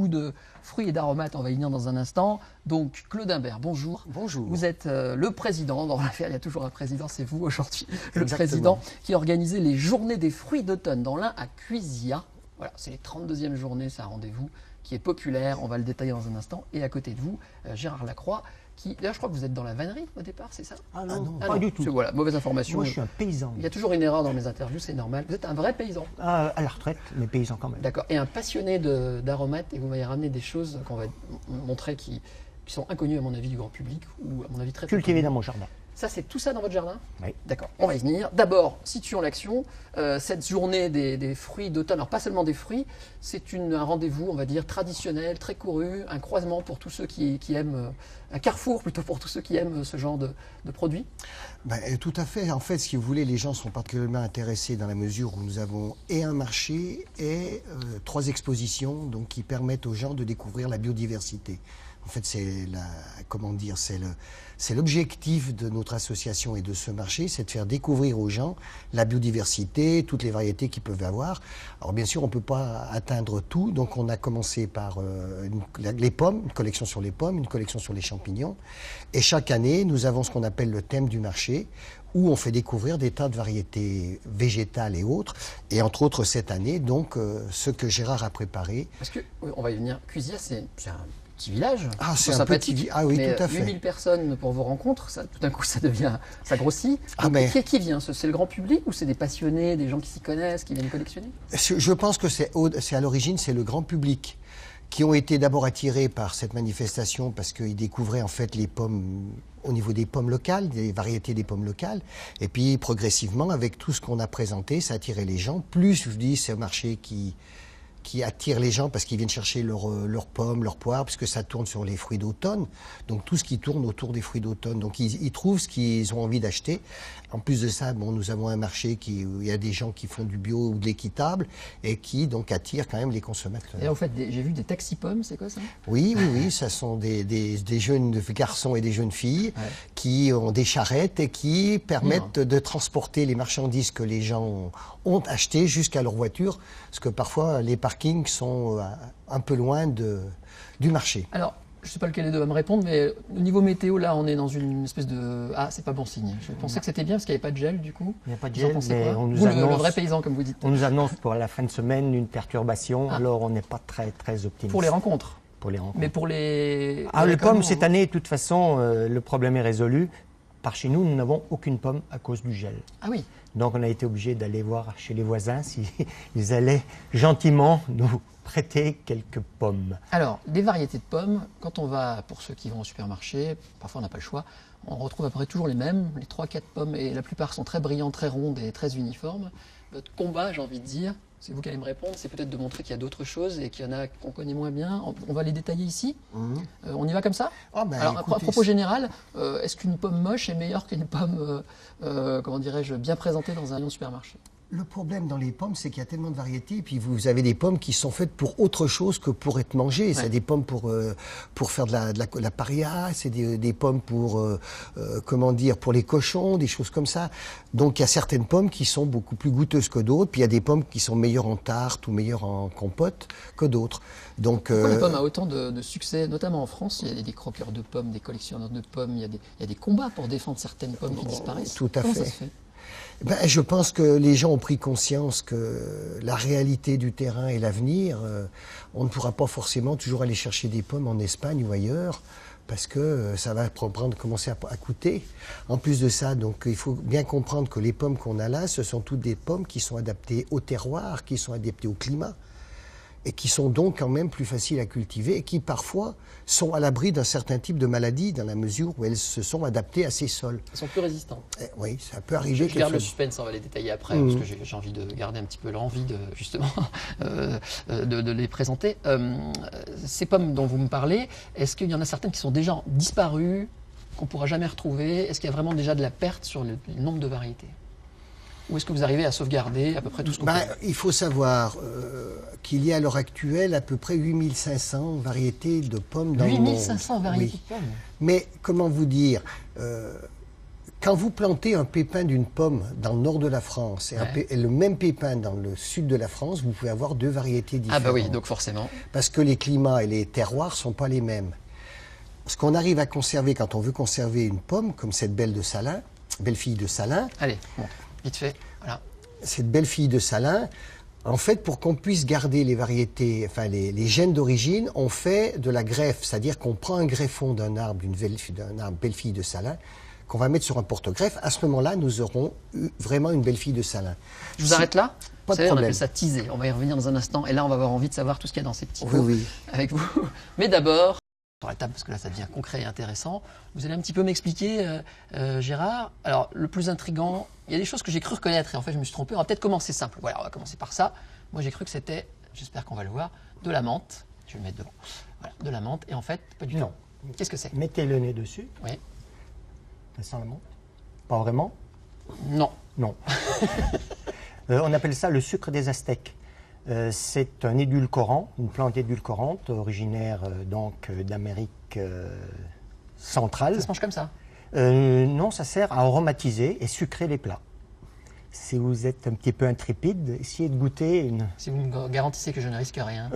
beaucoup de fruits et d'aromates, on va y venir dans un instant. Donc Claude Imbert, bonjour. Bonjour. Vous êtes le président, dans l'affaire il y a toujours un président, c'est vous aujourd'hui, le Exactement. président qui a organisé les journées des fruits d'automne dans l'Ain à Cuisia. Voilà, c'est les 32e journées, c'est un rendez-vous qui est populaire, on va le détailler dans un instant. Et à côté de vous, Gérard Lacroix, qui, d'ailleurs je crois que vous êtes dans la vannerie au départ, c'est ça? Ah non, Ah pas non, du tout. Voilà, mauvaise information. Moi, je suis un paysan. Il y a toujours une erreur dans mes interviews, c'est normal. Vous êtes un vrai paysan. À la retraite, mais paysan quand même. D'accord. Et un passionné d'aromates, et vous m'avez ramené des choses qu'on va montrer qui sont inconnues à mon avis du grand public, ou à mon avis très peu Cultivé connues. dans mon jardin. Ça, c'est tout ça dans votre jardin? Oui. D'accord, on va y venir. D'abord, situons l'action. Cette journée des fruits d'automne, alors pas seulement des fruits, c'est un rendez-vous, on va dire, traditionnel, très couru, un croisement pour tous ceux qui aiment, un carrefour plutôt pour tous ceux qui aiment ce genre de produits. Tout à fait. En fait, si vous voulez, les gens sont particulièrement intéressés dans la mesure où nous avons et un marché et 3 expositions donc, qui permettent aux gens de découvrir la biodiversité. En fait, c'est l'objectif de notre association et de ce marché, c'est de faire découvrir aux gens la biodiversité, toutes les variétés qu'ils peuvent avoir. Alors bien sûr, on ne peut pas atteindre tout, donc on a commencé par les pommes, une collection sur les pommes, une collection sur les champignons. Et chaque année, nous avons ce qu'on appelle le thème du marché, où on fait découvrir des tas de variétés végétales et autres. Et entre autres, cette année, donc, ce que Gérard a préparé. Parce que, on va y venir, Cuisia, c'est un petit village. Ah, c'est un sympathique. petit... Ah oui, mais tout à fait. 8000 personnes pour vos rencontres, ça, tout d'un coup, ça grossit. Ah, Donc, mais... qui vient? C'est le grand public ou c'est des passionnés, des gens qui s'y connaissent, qui viennent collectionner? Je pense que c'est à l'origine, c'est le grand public qui ont été d'abord attirés par cette manifestation parce qu'ils découvraient en fait les pommes au niveau des pommes locales, des variétés des pommes locales. Et puis progressivement, avec tout ce qu'on a présenté, ça a attiré les gens. Plus, je dis, c'est un marché qui attire les gens parce qu'ils viennent chercher leurs pommes, leurs poires, puisque ça tourne sur les fruits d'automne. Donc tout ce qui tourne autour des fruits d'automne. Donc ils trouvent ce qu'ils ont envie d'acheter. En plus de ça, bon, nous avons un marché où il y a des gens qui font du bio ou de l'équitable et qui donc attirent quand même les consommateurs. Et là, en fait, j'ai vu des taxi-pommes, c'est quoi ça? Oui, ça sont des jeunes garçons et des jeunes filles qui ont des charrettes et qui permettent de transporter les marchandises que les gens ont achetées jusqu'à leur voiture, parce que parfois les parkings sont un peu loin du marché. Alors, je ne sais pas lequel des deux va me répondre, mais au niveau météo, là, on est dans une espèce de... Ah, c'est pas bon signe. Je pensais que c'était bien parce qu'il n'y avait pas de gel, du coup. Il n'y a pas de Vous en gel, pensez mais quoi? on nous Vous, annonce... le vrai paysan, comme vous dites. On nous annonce pour la fin de semaine une perturbation, alors on n'est pas très optimiste. Pour les rencontres? Pour les rencontres. Mais pour les... les pommes, cette année, de toute façon, le problème est résolu. Par chez nous, nous n'avons aucune pomme à cause du gel. Ah oui. Donc on a été obligé d'aller voir chez les voisins s'ils allaient gentiment nous prêter quelques pommes. Alors, des variétés de pommes, quand on va, pour ceux qui vont au supermarché, parfois on n'a pas le choix, on retrouve à peu près toujours les mêmes, les 3-4 pommes, et la plupart sont très brillantes, très rondes et très uniformes. Votre combat, j'ai envie de dire, c'est vous qui allez me répondre, c'est peut-être de montrer qu'il y a d'autres choses et qu'il y en a qu'on connaît moins bien. On va les détailler ici. On y va comme ça? Alors, écoutez, à propos général, est-ce qu'une pomme moche est meilleure qu'une pomme, comment dirais-je, bien présentée dans un rayon de supermarché? Le problème dans les pommes, c'est qu'il y a tellement de variétés, et puis vous avez des pommes qui sont faites pour autre chose que pour être mangées. Ouais. C'est des pommes pour faire de la paria, c'est des pommes pour, pour les cochons, des choses comme ça. Donc il y a certaines pommes qui sont beaucoup plus goûteuses que d'autres, puis il y a des pommes qui sont meilleures en tarte ou meilleures en compote que d'autres. Donc, pourquoi la pomme a autant de succès, notamment en France? Il y a des croqueurs de pommes, des collectionneurs de pommes, il y a des combats pour défendre certaines pommes qui disparaissent. Tout à Comment fait. Ça se fait? Je pense que les gens ont pris conscience que la réalité du terrain et l'avenir, on ne pourra pas forcément toujours aller chercher des pommes en Espagne ou ailleurs, parce que ça va commencer à coûter. En plus de ça, donc, il faut bien comprendre que les pommes qu'on a là, ce sont toutes des pommes qui sont adaptées au terroir, qui sont adaptées au climat, et qui sont donc quand même plus faciles à cultiver et qui parfois sont à l'abri d'un certain type de maladie dans la mesure où elles se sont adaptées à ces sols. Elles sont plus résistantes. Oui, ça peut arriver. Je garde le suspense, on va les détailler après, parce que j'ai envie de garder un petit peu l'envie de, justement, de les présenter. Ces pommes dont vous me parlez, est-ce qu'il y en a certaines qui sont déjà disparues, qu'on ne pourra jamais retrouver? Est-ce qu'il y a vraiment déjà de la perte sur le nombre de variétés? Ou est-ce que vous arrivez à sauvegarder à peu près tout ce qu'on peut? Il faut savoir qu'il y a à l'heure actuelle à peu près 8500 variétés de pommes dans le monde. 8500 variétés de pommes? Mais comment vous dire Quand vous plantez un pépin d'une pomme dans le nord de la France et le même pépin dans le sud de la France, vous pouvez avoir 2 variétés différentes. Ah bah oui, donc forcément. Parce que les climats et les terroirs ne sont pas les mêmes. Ce qu'on arrive à conserver quand on veut conserver une pomme, comme cette belle fille de Salins. Allez, bon, vite fait, voilà. Cette belle fille de Salins, en fait, pour qu'on puisse garder les variétés, enfin les gènes d'origine, on fait de la greffe, c'est-à-dire qu'on prend un greffon d'un arbre belle fille de Salins, qu'on va mettre sur un porte-greffe. À ce moment-là, nous aurons vraiment une belle fille de Salins. Je vous arrête là. Pas de On problème. appelle ça teaser. On va y revenir dans un instant. Et là, on va avoir envie de savoir tout ce qu'il y a dans ces petits pots Oui. avec vous. Mais d'abord, sur la table, parce que là, ça devient concret et intéressant, vous allez un petit peu m'expliquer, Gérard. Alors, le plus intriguant, il y a des choses que j'ai cru reconnaître et en fait, je me suis trompé. On va peut-être commencer simple. Voilà, on va commencer par ça. Moi, j'ai cru que c'était, j'espère qu'on va le voir, de la menthe. Je vais le mettre devant. Voilà, de la menthe. Et en fait, pas du tout. Non. Qu'est-ce que c'est? Mettez le nez dessus. Oui. Ça sent la menthe? Pas vraiment? Non. Non. On appelle ça le sucre des Aztèques. C'est un édulcorant, une plante édulcorante originaire d'Amérique centrale. Ça se mange comme ça? Non, ça sert à aromatiser et sucrer les plats. Si vous êtes un petit peu intrépide, essayez de goûter une... Si vous me garantissez que je ne risque rien.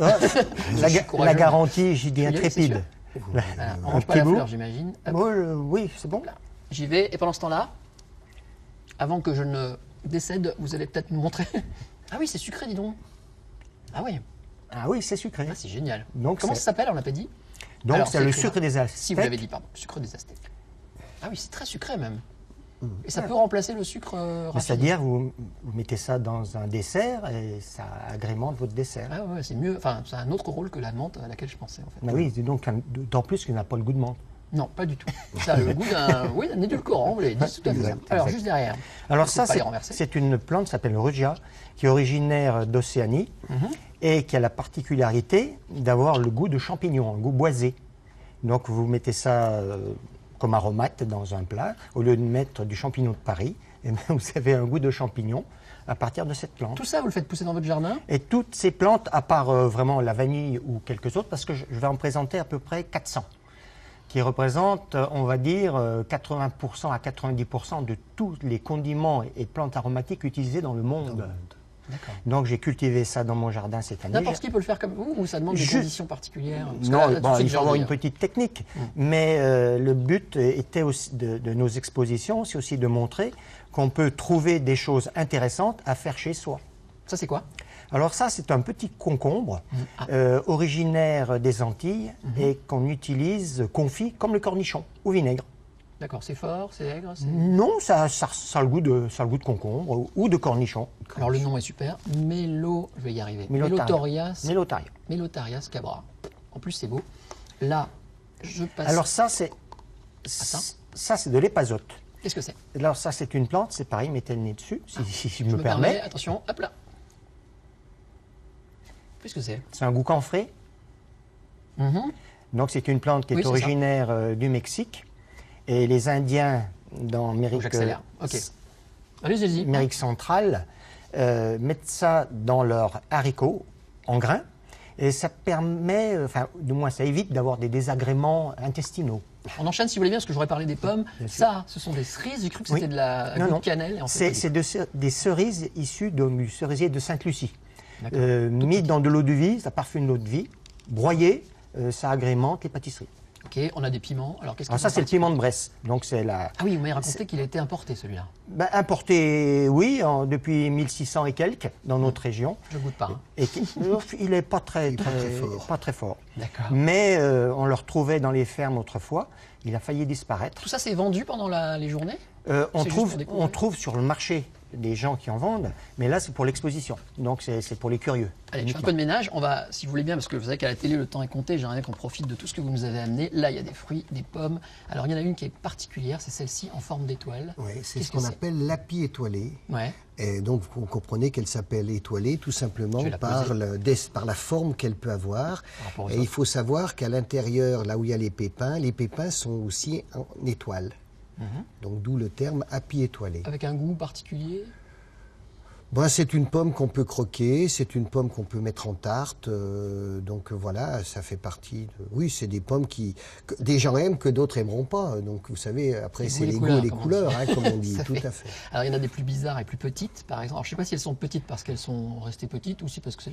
La garantie, j'y dis Je vais y aller, c'est intrépide. Voilà, on Un mange pas petit la bout. fleur, j'imagine. Hop. Oui, c'est bon. J'y vais. Et pendant ce temps-là, avant que je ne décède, vous allez peut-être nous montrer. Ah oui, c'est sucré, dis donc. Ah oui, Ah oui, c'est sucré. ah, c'est génial. Donc, Comment c'est- ça s'appelle? On l'a pas dit. Donc Alors, c'est c'est le écrit sucre là. des Aztèques. Si, vous l'avez dit, pardon. Sucre des Aztèques. Ah oui, c'est très sucré même. Et ça peut remplacer le sucre raffiné. C'est-à-dire, vous mettez ça dans un dessert et ça agrémente votre dessert. Ah ouais, c'est mieux. Enfin, c'est un autre rôle que la menthe à laquelle je pensais en fait. Ah oui, donc d'autant plus qu'il n'a pas le goût de menthe. Non, pas du tout. Ça a le goût d'un édulcorant, vous l'avez dit, tout à fait. Exact, Alors, exact. juste derrière. Alors Faut ça, pas les renverser. c'est une plante qui s'appelle le Rugia, qui est originaire d'Océanie et qui a la particularité d'avoir le goût de champignon, un goût boisé. Donc vous mettez ça comme aromate dans un plat, au lieu de mettre du champignon de Paris, eh bien, vous avez un goût de champignon à partir de cette plante. Tout ça, vous le faites pousser dans votre jardin? Et toutes ces plantes, à part vraiment la vanille ou quelques autres, parce que je vais en présenter à peu près 400, qui représentent, on va dire, 80% à 90% de tous les condiments et plantes aromatiques utilisées dans le monde. D'accord. Donc j'ai cultivé ça dans mon jardin cette année. N'importe qui peut le faire comme vous ou ça demande des Juste- conditions particulières? Parce que Non, là, tout de bon, suite, il j'ai faut avoir envie, une hein. petite technique. Mais le but était aussi de nos expositions, c'est aussi de montrer qu'on peut trouver des choses intéressantes à faire chez soi. Ça, c'est quoi? Alors ça, c'est un petit concombre Ah. originaire des Antilles et qu'on utilise confit comme le cornichon au vinaigre. D'accord, c'est fort, c'est aigre. Non, ça a le goût de concombre ou de cornichon. Alors le nom est super. Je vais y arriver. Mélotaria. Mélotarias cabra. En plus, c'est beau. Là, je passe. Alors ça, c'est de l'épazote. Qu'est-ce que c'est? Alors ça, c'est une plante, c'est pareil, mettez le nez dessus, si je Je me permets. Attention, hop là. Qu'est-ce que c'est? C'est un goût camphré. Donc c'est une plante qui est Oui, c'est ça. originaire du Mexique. Et les Indiens dans J'accélère. Ok. Allez-y. Amérique centrale mettent ça dans leurs haricots en grains. Et ça permet, enfin, du moins ça évite d'avoir des désagréments intestinaux. On enchaîne si vous voulez bien, parce que j'aurais parlé des pommes. Bien sûr. Ça, ce sont des cerises. J'ai cru que Oui. c'était de la Non, goutte non. de cannelle. Et en fait, C'est des cerises issues du cerisier de Sainte-Lucie. D'accord. Mis dans de l'eau de vie, ça parfume l'eau de vie. Broyé, ça agrémente les pâtisseries. Ok, on a des piments. Alors qu'est-ce Alors ça, c'est le piment de Bresse. Donc c'est la... Ah oui, vous m'avez raconté qu'il a été importé celui-là. Ben, importé, oui, depuis 1600 et quelques dans notre région. Je goûte pas. Hein. Et il n'est pas très fort. pas très fort. D'accord. Mais on le retrouvait dans les fermes autrefois. Il a failli disparaître. Tout ça, c'est vendu pendant les journées? On C'est juste pour découvrir. on trouve sur le marché des gens qui en vendent, mais là c'est pour l'exposition. Donc c'est pour les curieux. Allez, je fais un peu de ménage. On va, si vous voulez bien, parce que vous savez qu'à la télé, le temps est compté, j'aimerais bien qu'on profite de tout ce que vous nous avez amené. Là, il y a des fruits, des pommes. Alors, il y en a une qui est particulière, c'est celle-ci en forme d'étoile. Oui, c'est Qu'est-ce ce qu'on que c'est? appelle l'api étoilé. Ouais. Et donc, vous comprenez qu'elle s'appelle étoilée tout simplement Je vais la par, poser. par la forme qu'elle peut avoir. Par rapport aux Et autres. il faut savoir qu'à l'intérieur, là où il y a les pépins sont aussi en étoile. Donc, d'où le terme api étoilé. Avec un goût particulier? Ben, c'est une pomme qu'on peut croquer, c'est une pomme qu'on peut mettre en tarte. Donc voilà, ça fait partie de... Oui, c'est des pommes que des gens aiment, que d'autres aimeront pas. Donc vous savez, après c'est les goûts et les couleurs, hein, comme on dit, tout à fait. Alors il y en a des plus bizarres et plus petites, par exemple. Alors, je ne sais pas si elles sont petites parce qu'elles sont restées petites ou si parce que c'est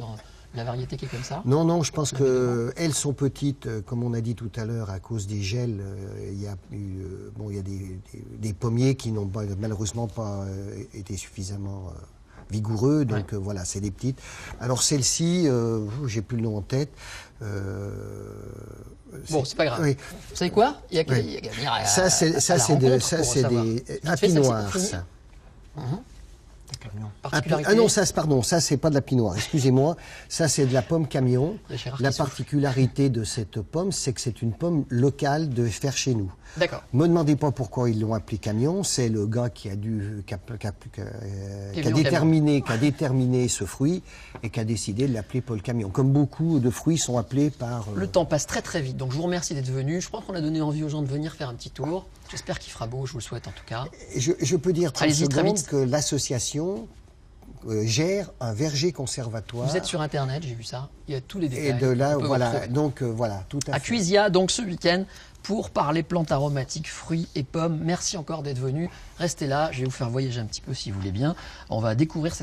la variété qui est comme ça. Non, non, je pense qu'elles sont petites, comme on a dit tout à l'heure, à cause des gels. Il y a des pommiers qui n'ont malheureusement pas été suffisamment... vigoureux, donc ouais. Voilà, c'est des petites. Alors celle-ci, j'ai plus le nom en tête. Bon, c'est pas grave. Oui. Vous savez quoi? Ça, c'est des apinoires, ça. Ah non, ça c'est pas de la pinoire, excusez-moi. Ça c'est de la pomme camion. La particularité de cette pomme, c'est que c'est une pomme locale de faire chez nous. D'accord. Me demandez pas pourquoi ils l'ont appelé camion. C'est le gars qui a déterminé ce fruit et qui a décidé de l'appeler Paul Camion. Comme beaucoup de fruits sont appelés par... Le temps passe très très vite, donc je vous remercie d'être venu. Je pense qu'on a donné envie aux gens de venir faire un petit tour. J'espère qu'il fera beau, je vous le souhaite en tout cas. Je peux dire 30 Allez-y, très secondes vite. que l'association gère un verger conservatoire. Vous êtes sur Internet, j'ai vu ça. Il y a tous les détails. Et de là, voilà. Donc voilà, tout à fait. À Cuisia, donc ce week-end, pour parler plantes aromatiques, fruits et pommes. Merci encore d'être venu. Restez là, je vais vous faire voyager un petit peu si vous voulez bien. On va découvrir cette